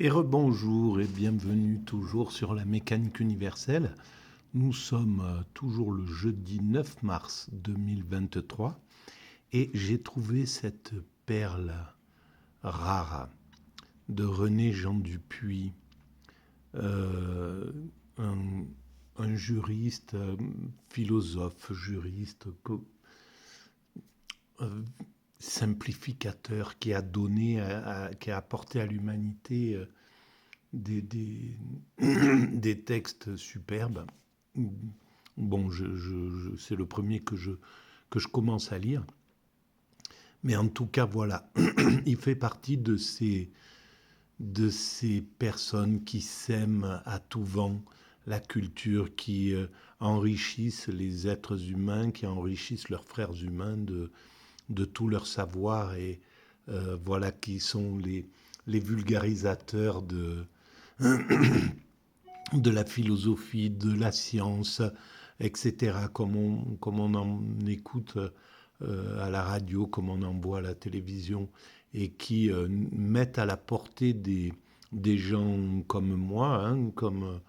Et rebonjour et bienvenue toujours sur la mécanique universelle. Nous sommes toujours le jeudi 9 mars 2023 et j'ai trouvé cette perle rare de René Jean Dupuy, euh, un, un juriste, philosophe, juriste, euh, simplificateur qui a donné, qui a apporté à l'humanité des des textes superbes. Bon, c'est le premier que je commence à lire. Mais en tout cas, voilà, il fait partie de ces personnes qui sèment à tout vent la culture, qui enrichissent les êtres humains, qui enrichissent leurs frères humains de tout leur savoir et voilà, qui sont les vulgarisateurs de la philosophie, de la science, etc., comme on en écoute à la radio, comme on en voit à la télévision, et qui mettent à la portée des gens comme moi, hein, comme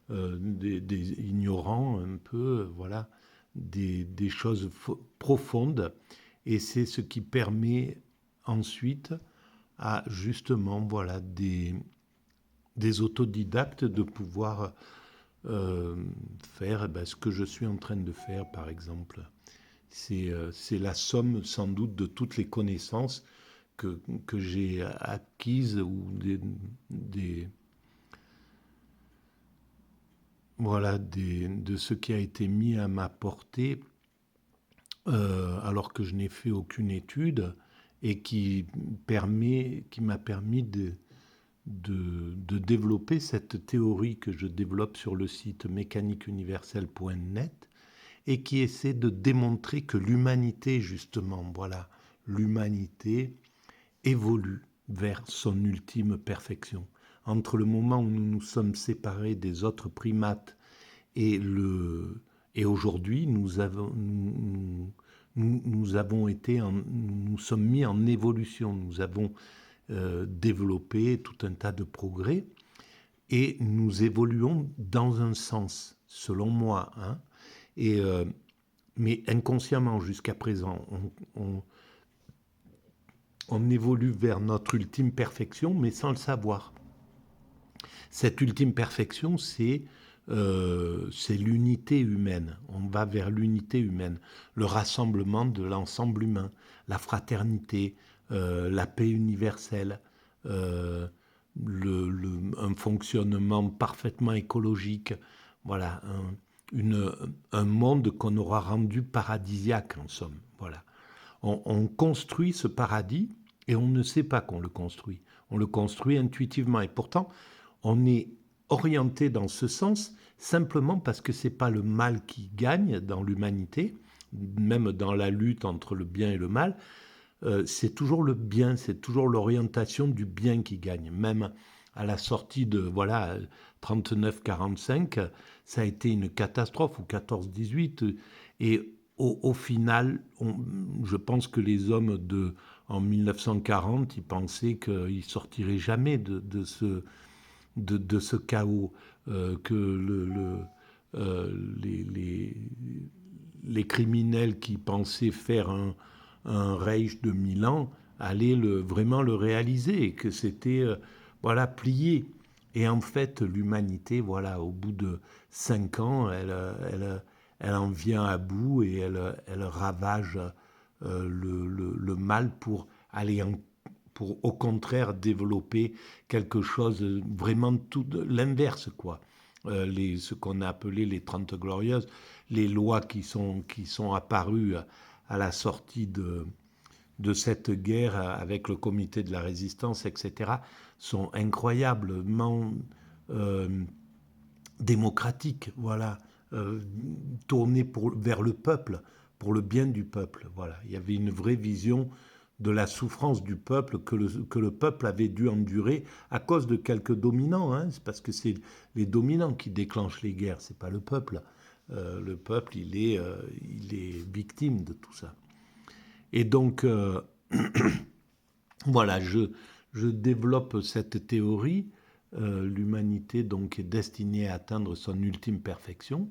des ignorants un peu, voilà, des choses profondes. Et c'est ce qui permet ensuite à justement, voilà, des autodidactes de pouvoir euh, faire ce que je suis en train de faire, par exemple. C'est la somme sans doute de toutes les connaissances que j'ai acquises ou des, voilà, de ce qui a été mis à ma portée alors que je n'ai fait aucune étude et qui m'a permis de développer cette théorie que je développe sur le site mécaniqueuniverselle.net et qui essaie de démontrer que l'humanité, justement, voilà, l'humanité évolue vers son ultime perfection. Entre le moment où nous nous sommes séparés des autres primates et, et aujourd'hui, nous avons été nous sommes mis en évolution. Nous avons développé tout un tas de progrès et nous évoluons dans un sens, selon moi. Hein. Et, mais inconsciemment, jusqu'à présent, on évolue vers notre ultime perfection, mais sans le savoir. Cette ultime perfection, c'est l'unité humaine. On va vers l'unité humaine, le rassemblement de l'ensemble humain, la fraternité, la paix universelle, euh, un fonctionnement parfaitement écologique. Voilà, un monde qu'on aura rendu paradisiaque, en somme. Voilà. On construit ce paradis et on ne sait pas qu'on le construit. On le construit intuitivement. Et pourtant, on est orienté dans ce sens simplement parce que ce n'est pas le mal qui gagne dans l'humanité, même dans la lutte entre le bien et le mal. C'est toujours le bien, c'est toujours l'orientation du bien qui gagne. Même à la sortie de voilà 39-45, ça a été une catastrophe, ou 14-18. Et au final, je pense que les hommes en 1940, ils pensaient qu'ils ne sortiraient jamais de ce chaos, que les criminels qui pensaient faire un Reich de 1000 ans allaient vraiment le réaliser, et que c'était voilà, plié. Et en fait, l'humanité, voilà, au bout de 5 ans, elle en vient à bout et elle ravage le mal pour aller pour au contraire développer quelque chose vraiment tout l'inverse, quoi. Ce qu'on a appelé les 30 glorieuses, les lois qui sont apparues à la sortie de cette guerre avec le comité de la résistance, etc., sont incroyablement euh, démocratiques, voilà, euh, tournées vers le peuple, pour le bien du peuple. Voilà, il y avait une vraie vision de la souffrance du peuple que le peuple avait dû endurer à cause de quelques dominants. Hein. C'est parce que c'est les dominants qui déclenchent les guerres, c'est pas le peuple. Le peuple, il est victime de tout ça. Et donc, voilà, je développe cette théorie l'humanité donc est destinée à atteindre son ultime perfection,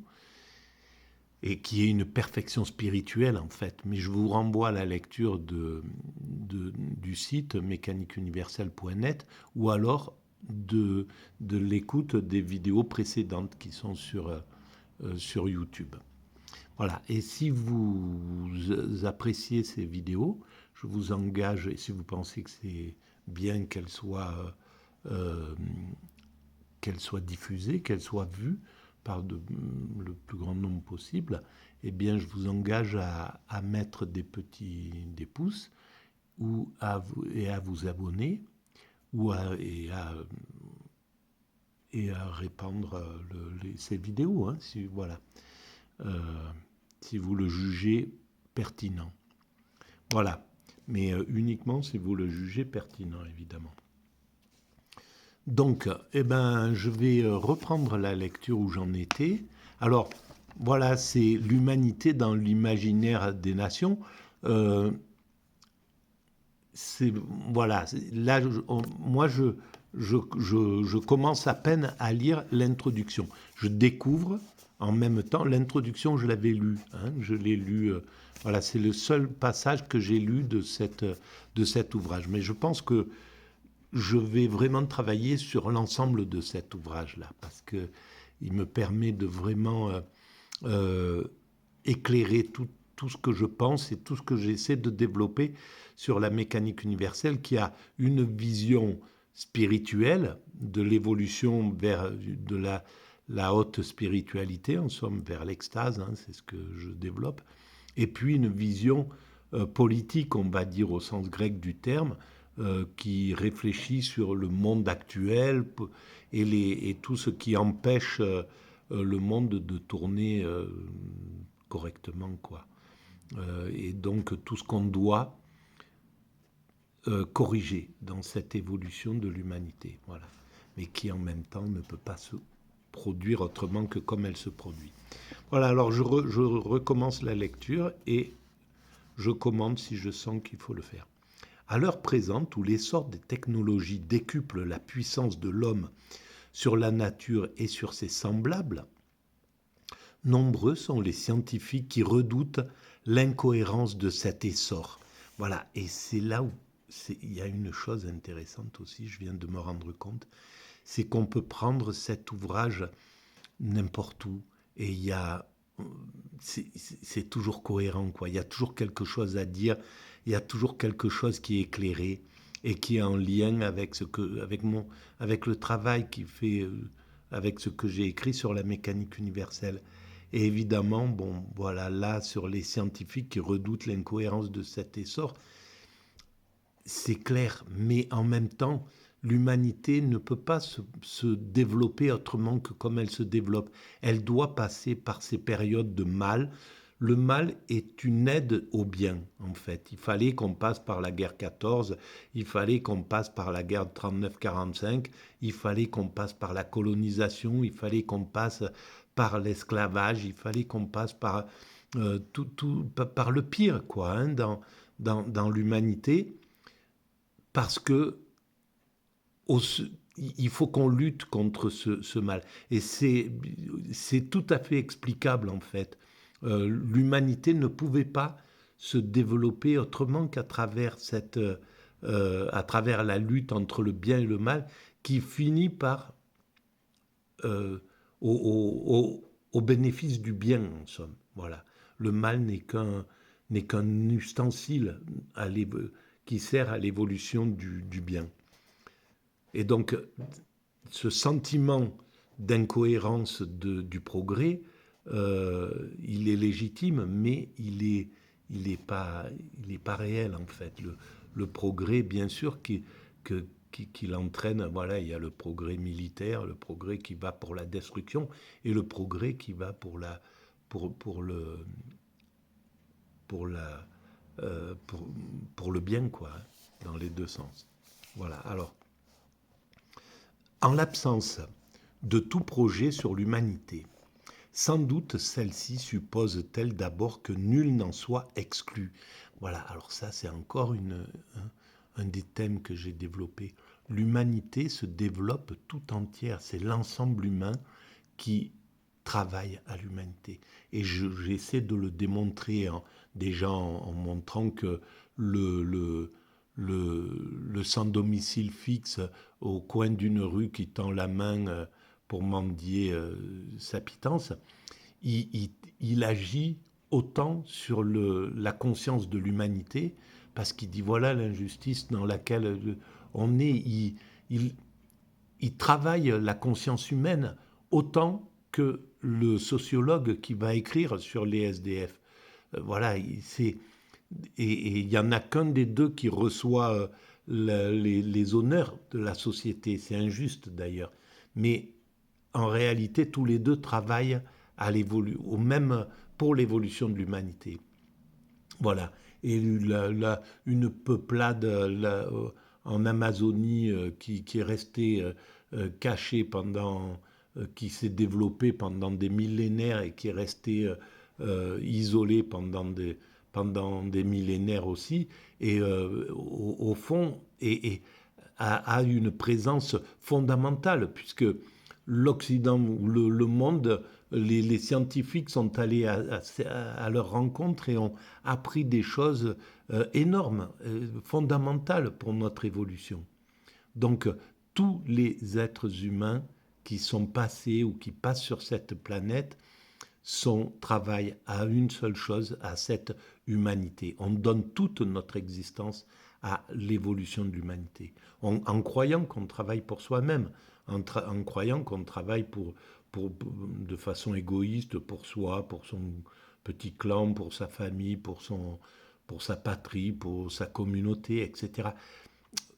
et qui est une perfection spirituelle en fait. Mais je vous renvoie à la lecture du site mécaniqueuniverselle.net ou alors de l'écoute des vidéos précédentes qui sont sur YouTube. Voilà, et si vous appréciez ces vidéos, je vous engage, et si vous pensez que c'est bien euh, qu'elles soient diffusées, qu'elles soient vues par le plus grand nombre possible, eh bien je vous engage à mettre des pouces et à vous abonner et à répandre ces vidéos, hein, voilà, si vous le jugez pertinent. Voilà, mais uniquement si vous le jugez pertinent, évidemment. Donc, je vais reprendre la lecture où j'en étais. Alors, voilà, c'est l'humanité dans l'imaginaire des nations. Euh, voilà, là, moi, je commence à peine à lire l'introduction. Je découvre en même temps l'introduction, je l'avais lue. Hein, je l'ai lu. Voilà, c'est le seul passage que j'ai lu de cet ouvrage. Mais je pense que je vais vraiment travailler sur l'ensemble de cet ouvrage-là, parce qu'il me permet de vraiment éclairer tout ce que je pense et tout ce que j'essaie de développer sur la mécanique universelle, qui a une vision spirituelle de l'évolution vers de la haute spiritualité, en somme vers l'extase, hein, c'est ce que je développe, et puis une vision politique, on va dire au sens grec du terme, qui réfléchit sur le monde actuel et tout ce qui empêche le monde de tourner correctement, quoi. Et donc tout ce qu'on doit corriger dans cette évolution de l'humanité, voilà. Mais qui en même temps ne peut pas se produire autrement que comme elle se produit. Voilà, alors je recommence la lecture et je commande si je sens qu'il faut le faire. À l'heure présente, où l'essor des technologies décuple la puissance de l'homme sur la nature et sur ses semblables, nombreux sont les scientifiques qui redoutent l'incohérence de cet essor. Voilà, et c'est là où il y a une chose intéressante aussi, je viens de me rendre compte, c'est qu'on peut prendre cet ouvrage n'importe où et c'est toujours cohérent, quoi. Il y a toujours quelque chose à dire, il y a toujours quelque chose qui est éclairé et qui est en lien avec avec le travail qui fait, avec ce que j'ai écrit sur la mécanique universelle. Et évidemment, bon, voilà, là, sur les scientifiques qui redoutent l'incohérence de cet essor, c'est clair, mais en même temps, l'humanité ne peut pas se développer autrement que comme elle se développe. Elle doit passer par ces périodes de mal. Le mal est une aide au bien, en fait. Il fallait qu'on passe par la guerre 14, il fallait qu'on passe par la guerre 39-45, il fallait qu'on passe par la colonisation, il fallait qu'on passe par l'esclavage, il fallait qu'on passe par par le pire, quoi, hein, dans l'humanité, parce que il faut qu'on lutte contre ce mal. Et c'est tout à fait explicable, en fait. L'humanité ne pouvait pas se développer autrement qu'à travers à travers la lutte entre le bien et le mal, qui finit par euh, au bénéfice du bien, en somme. Voilà. Le mal n'est qu'un ustensile qui sert à l'évolution du bien. Et donc, ce sentiment d'incohérence du progrès, il est légitime, mais il est pas réel, en fait. Le progrès, bien sûr, qui l'entraîne, voilà, il y a le progrès militaire, le progrès qui va pour la destruction, et le progrès qui va pour la, pour le bien, quoi, hein, dans les deux sens. Voilà, alors. En l'absence de tout projet sur l'humanité, sans doute celle-ci suppose-t-elle d'abord que nul n'en soit exclu. Voilà, alors ça c'est encore un des thèmes que j'ai développé. l'humanité se développe tout entière. C'est l'ensemble humain qui travaille à l'humanité. Et j'essaie de le démontrer déjà en montrant que le sans-domicile fixe au coin d'une rue qui tend la main pour mendier sa pitance, il agit autant sur la conscience de l'humanité, parce qu'il dit voilà l'injustice dans laquelle on est. Il travaille la conscience humaine autant que le sociologue qui va écrire sur les SDF. Voilà, et il n'y en a qu'un des deux qui reçoit les honneurs de la société. C'est injuste d'ailleurs. Mais en réalité, tous les deux travaillent pour l'évolution de l'humanité. Voilà. Et une peuplade en Amazonie qui est restée cachée qui s'est développée pendant des millénaires et qui est restée isolée pendant des millénaires aussi, et au fond, a une présence fondamentale, puisque l'Occident, le monde, les scientifiques sont allés à leur rencontre et ont appris des choses énormes, fondamentales pour notre évolution. Donc, tous les êtres humains qui sont passés ou qui passent sur cette planète travaillent à une seule chose, à cette humanité. On donne toute notre existence à l'évolution de l'humanité, en croyant qu'on travaille pour soi-même, en croyant qu'on travaille de façon égoïste pour soi, pour son petit clan, pour sa famille, pour sa patrie, pour sa communauté, etc.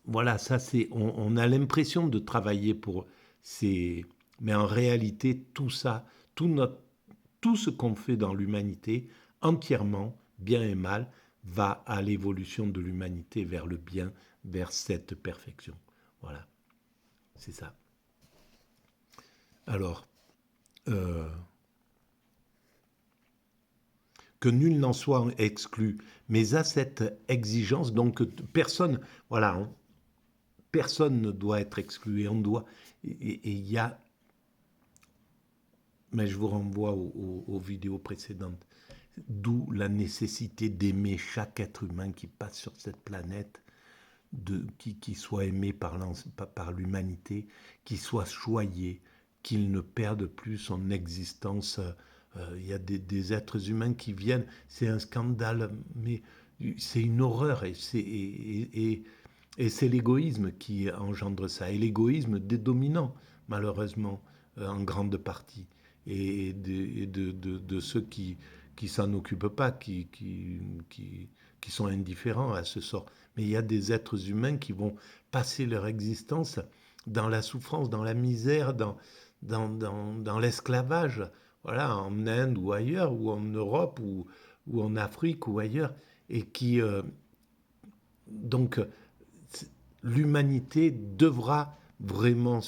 Voilà, ça c'est, on a l'impression de travailler pour ces... Mais en réalité, tout ça, tout ce qu'on fait dans l'humanité, entièrement, bien et mal, va à l'évolution de l'humanité vers le bien, vers cette perfection. Voilà, c'est ça. Alors, que nul n'en soit exclu, mais à cette exigence, donc personne, voilà, personne ne doit être exclu, et on doit, et il y a, mais je vous renvoie aux vidéos précédentes, d'où la nécessité d'aimer chaque être humain qui passe sur cette planète, qui soit aimé par l'humanité, qui soit choyé, qu'il ne perde plus son existence. Il y a des êtres humains qui viennent, c'est un scandale, mais c'est une horreur, et c'est l'égoïsme qui engendre ça, et l'égoïsme des dominants, malheureusement, en grande partie, et de ceux qui s'en occupent pas, qui sont indifférents à ce sort. Mais il y a des êtres humains qui vont passer leur existence dans la souffrance, dans la misère, dans l'esclavage, voilà, en Inde ou ailleurs, ou en Europe, ou en Afrique ou ailleurs, et qui... donc, l'humanité devra vraiment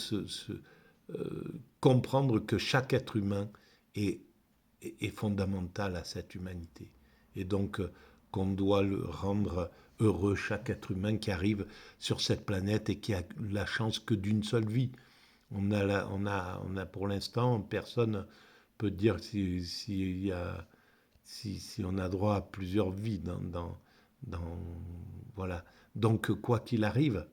comprendre que chaque être humain est fondamental à cette humanité. Et donc, qu'on doit le rendre heureux, chaque être humain qui arrive sur cette planète et qui a la chance que d'une seule vie. On a pour l'instant, personne peut dire si on a droit à plusieurs vies voilà. Donc, quoi qu'il arrive,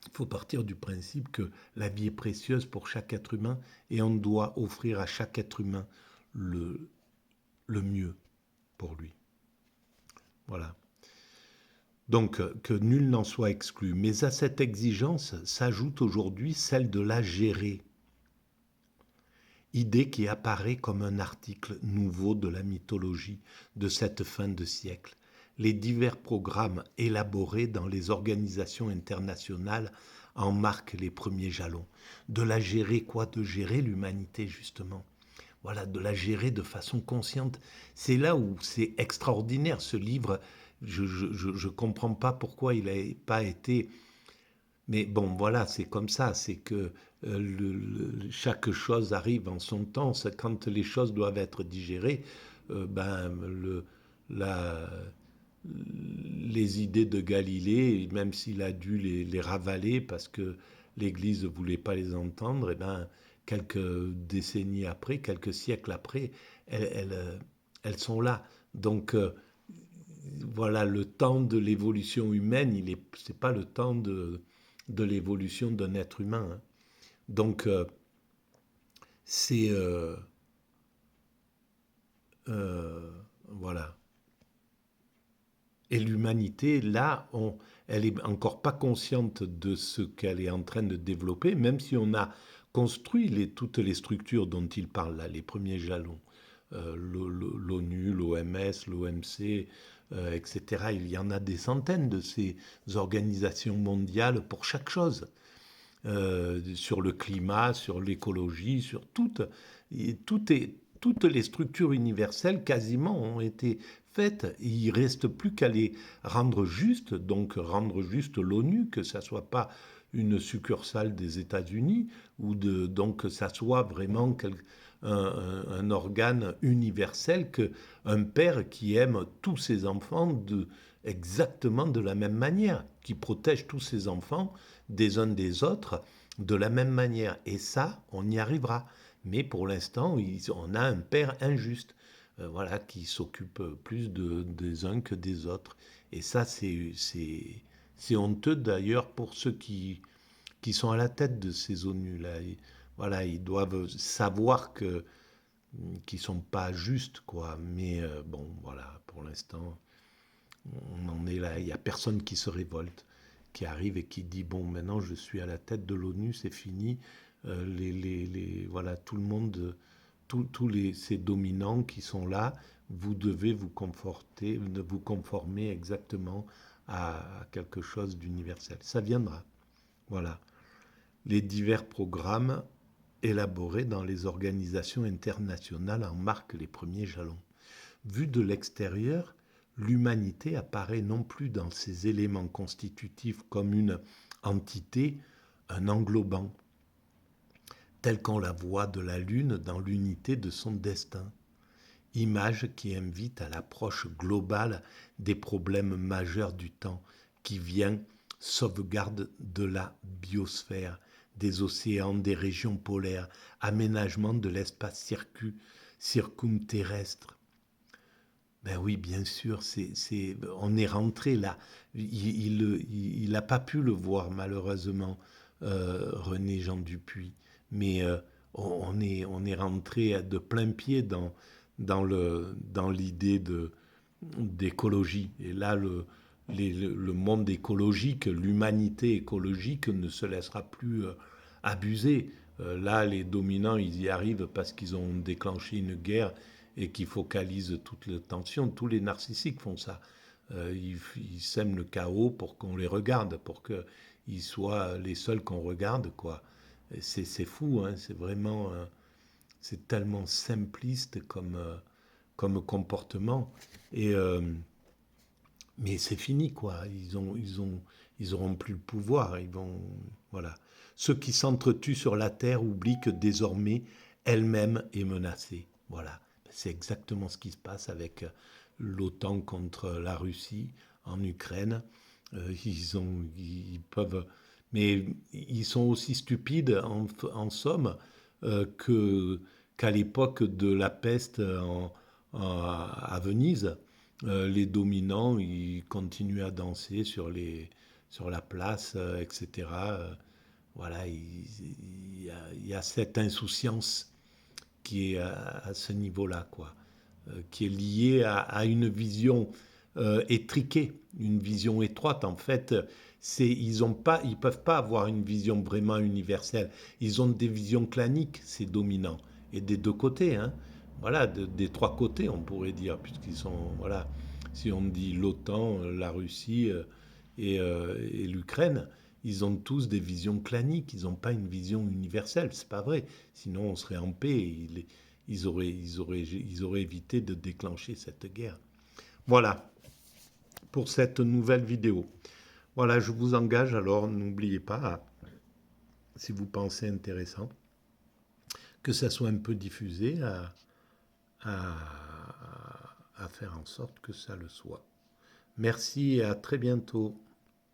il faut partir du principe que la vie est précieuse pour chaque être humain, et on doit offrir à chaque être humain le mieux pour lui. Voilà. Donc, que nul n'en soit exclu. Mais à cette exigence s'ajoute aujourd'hui celle de la gérer. Idée qui apparaît comme un article nouveau de la mythologie de cette fin de siècle. Les divers programmes élaborés dans les organisations internationales en marquent les premiers jalons. De la gérer quoi? De gérer l'humanité, justement. Voilà, de la gérer de façon consciente. C'est là où c'est extraordinaire, ce livre. Je ne comprends pas pourquoi il n'a pas été... Mais bon, voilà, c'est comme ça, c'est que chaque chose arrive en son temps. Quand les choses doivent être digérées, les idées de Galilée, même s'il a dû les ravaler parce que l'Église ne voulait pas les entendre, et ben, quelques décennies après, quelques siècles après, elles sont là. Donc voilà, le temps de l'évolution humaine, c'est pas le temps de l'évolution d'un être humain, hein. Donc c'est euh, voilà. Et l'humanité, là, elle est encore pas consciente de ce qu'elle est en train de développer, même si on a construit toutes les structures dont il parle là, les premiers jalons, l'ONU, l'OMS, l'OMC, etc. Il y en a des centaines de ces organisations mondiales pour chaque chose. Sur le climat, sur l'écologie, sur toutes les structures universelles quasiment ont été faites. Il ne reste plus qu'à les rendre justes, donc rendre juste l'ONU, que ça ne soit pas une succursale des États-Unis, donc que ça soit vraiment un organe universel, qu'un père qui aime tous ses enfants exactement de la même manière, qui protège tous ses enfants des uns des autres de la même manière. Et ça, on y arrivera. Mais pour l'instant, on a un père injuste, voilà, qui s'occupe plus des uns que des autres. Et ça, c'est honteux d'ailleurs pour ceux qui sont à la tête de ces ONU-là. Voilà, ils doivent savoir qu'ils ne sont pas justes, quoi. Mais bon, voilà, pour l'instant, on en est là. Il n'y a personne qui se révolte, qui arrive et qui dit, bon, maintenant je suis à la tête de l'ONU, c'est fini. Voilà, tout le monde, ces dominants qui sont là, vous devez vous conformer exactement à quelque chose d'universel. Ça viendra. Voilà. Les divers programmes élaborés dans les organisations internationales en marquent les premiers jalons. Vu de l'extérieur, l'humanité apparaît non plus dans ses éléments constitutifs comme une entité, un englobant, tel qu'on la voit de la Lune dans l'unité de son destin. Image qui invite à l'approche globale des problèmes majeurs du temps, qui vient sauvegarde de la biosphère, des océans, des régions polaires, aménagement de l'espace circumterrestre. Ben oui, bien sûr, on est rentré là. Il n'a pas pu le voir, malheureusement, René Jean Dupuy. Mais on est rentré de plein pied dans l'idée d'écologie. Et là, le monde écologique, l'humanité écologique ne se laissera plus abuser. Là, les dominants, ils y arrivent parce qu'ils ont déclenché une guerre et qui focalisent toute l'attention. Tous les narcissiques font ça. Ils sèment le chaos pour qu'on les regarde, pour qu'ils soient les seuls qu'on regarde, quoi. C'est fou, hein, c'est vraiment... c'est tellement simpliste comme comportement. Et, mais c'est fini, quoi. Ils auront plus le pouvoir. Voilà. Ceux qui s'entretuent sur la terre oublient que désormais, elle-même est menacée. Voilà. C'est exactement ce qui se passe avec l'OTAN contre la Russie en Ukraine. Ils peuvent, mais ils sont aussi stupides en somme qu'à l'époque de la peste à Venise. Les dominants, ils continuent à danser sur la place, etc. Voilà, il y a cette insouciance qui est à ce niveau-là, quoi, qui est liée à une vision étriquée, une vision étroite. En fait, ils peuvent pas avoir une vision vraiment universelle. Ils ont des visions claniques, ces dominants, et des deux côtés, hein. Voilà, des trois côtés, on pourrait dire, puisqu'ils sont, voilà, si on dit l'OTAN, la Russie et l'Ukraine, ils ont tous des visions claniques, ils n'ont pas une vision universelle, c'est pas vrai. Sinon, on serait en paix et ils auraient évité de déclencher cette guerre. Voilà pour cette nouvelle vidéo. Voilà, je vous engage alors, n'oubliez pas, si vous pensez intéressant, que ça soit un peu diffusé, à faire en sorte que ça le soit. Merci et à très bientôt.